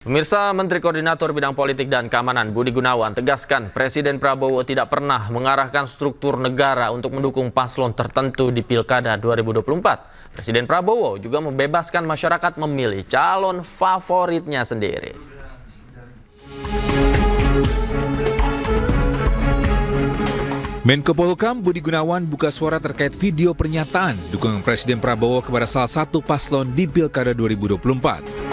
Pemirsa, Menteri Koordinator Bidang Politik dan Keamanan Budi Gunawan tegaskan Presiden Prabowo tidak pernah mengarahkan struktur negara untuk mendukung paslon tertentu di Pilkada 2024. Presiden Prabowo juga membebaskan masyarakat memilih calon favoritnya sendiri. Menko Polhukam Budi Gunawan buka suara terkait video pernyataan dukungan Presiden Prabowo kepada salah satu paslon di Pilkada 2024.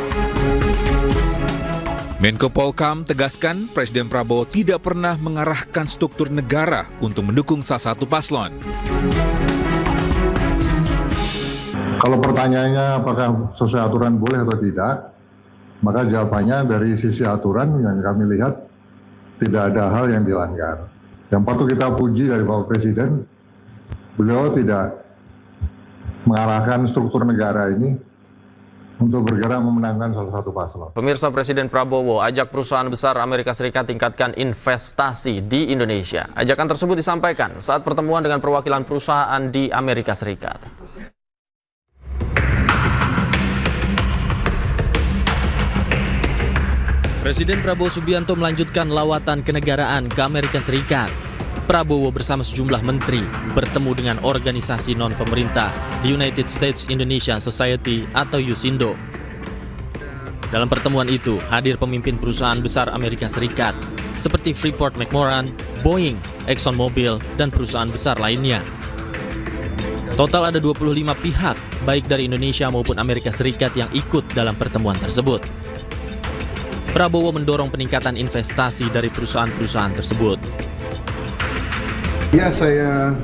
Menko Polhukam tegaskan Presiden Prabowo tidak pernah mengarahkan struktur negara untuk mendukung salah satu paslon. Kalau pertanyaannya apakah sesuai aturan boleh atau tidak, maka jawabannya dari sisi aturan yang kami lihat tidak ada hal yang dilanggar. Yang patut kita puji dari Bapak Presiden, beliau tidak mengarahkan struktur negara ini untuk bergerak memenangkan salah satu paslon. Pemirsa, Presiden Prabowo ajak perusahaan besar Amerika Serikat tingkatkan investasi di Indonesia. Ajakan tersebut disampaikan saat pertemuan dengan perwakilan perusahaan di Amerika Serikat. Presiden Prabowo Subianto melanjutkan lawatan kenegaraan ke Amerika Serikat. Prabowo bersama sejumlah menteri bertemu dengan organisasi non-pemerintah di United States Indonesia Society atau USINDO. Dalam pertemuan itu hadir pemimpin perusahaan besar Amerika Serikat seperti Freeport-McMoRan, Boeing, ExxonMobil, dan perusahaan besar lainnya. Total ada 25 pihak, baik dari Indonesia maupun Amerika Serikat yang ikut dalam pertemuan tersebut. Prabowo mendorong peningkatan investasi dari perusahaan-perusahaan tersebut. Ya, saya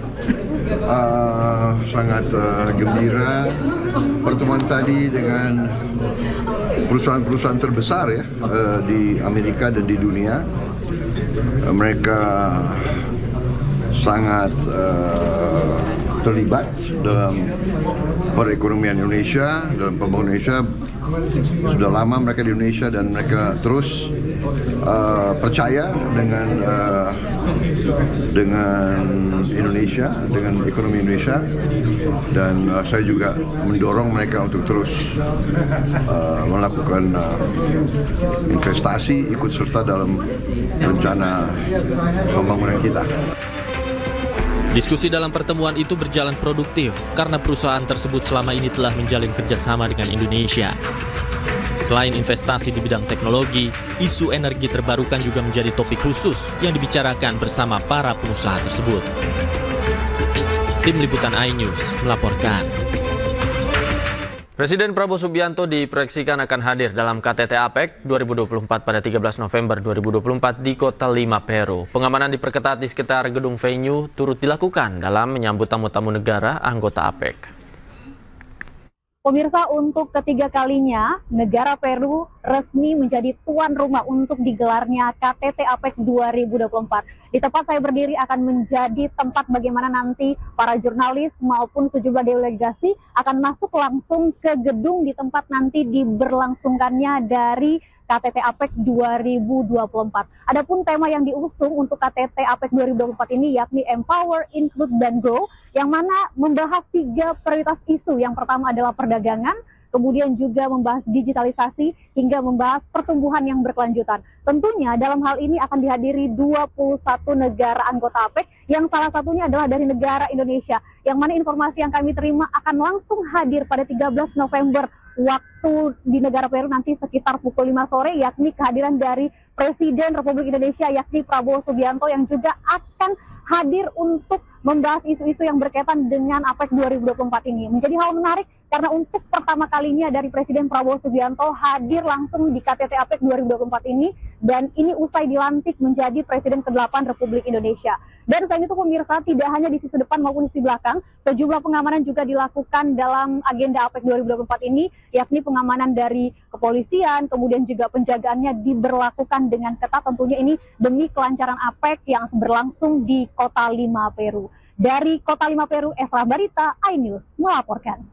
sangat gembira pertemuan tadi dengan perusahaan-perusahaan terbesar ya di Amerika dan di dunia. Mereka sangat terlibat dalam perekonomian Indonesia, dalam pembangunan Indonesia. Sudah lama mereka di Indonesia dan mereka terus percaya dengan Indonesia, dengan ekonomi Indonesia, dan saya juga mendorong mereka untuk terus melakukan investasi, ikut serta dalam rencana pembangunan kita. Diskusi dalam pertemuan itu berjalan produktif karena perusahaan tersebut selama ini telah menjalin kerjasama dengan Indonesia. Selain investasi di bidang teknologi, isu energi terbarukan juga menjadi topik khusus yang dibicarakan bersama para pengusaha tersebut. Tim Liputan iNews melaporkan. Presiden Prabowo Subianto diproyeksikan akan hadir dalam KTT APEC 2024 pada 13 November 2024 di Kota Lima, Peru. Pengamanan diperketat di sekitar gedung venue turut dilakukan dalam menyambut tamu-tamu negara anggota APEC. Pemirsa, untuk ketiga kalinya, negara Peru resmi menjadi tuan rumah untuk digelarnya KTT APEC 2024. Di tempat saya berdiri akan menjadi tempat bagaimana nanti para jurnalis maupun sejumlah delegasi akan masuk langsung ke gedung di tempat nanti diberlangsungkannya dari KTT APEC 2024. Adapun tema yang diusung untuk KTT APEC 2024 ini yakni Empower, Include, dan Grow, yang mana membahas 3 prioritas isu. Yang pertama adalah perdagangan, kemudian juga membahas digitalisasi, hingga membahas pertumbuhan yang berkelanjutan. Tentunya dalam hal ini akan dihadiri 21 negara anggota APEC, yang salah satunya adalah dari negara Indonesia, yang mana informasi yang kami terima akan langsung hadir pada 13 November waktu di negara Peru nanti sekitar pukul 5 sore, yakni kehadiran dari Presiden Republik Indonesia yakni Prabowo Subianto, yang juga akan hadir untuk membahas isu-isu yang berkaitan dengan APEC 2024 ini. Menjadi hal menarik karena untuk pertama kalinya dari Presiden Prabowo Subianto hadir langsung di KTT APEC 2024 ini, dan ini usai dilantik menjadi Presiden ke-8 Republik Indonesia. Dan selain itu pemirsa, tidak hanya di sisi depan maupun di sisi belakang, sejumlah pengamanan juga dilakukan dalam agenda APEC 2024 ini, yakni pengamanan dari kepolisian, kemudian juga penjagaannya diberlakukan dengan ketat, tentunya ini demi kelancaran APEC yang berlangsung di Kota Lima, Peru. Dari Kota Lima, Peru, Esra Barita, iNews melaporkan.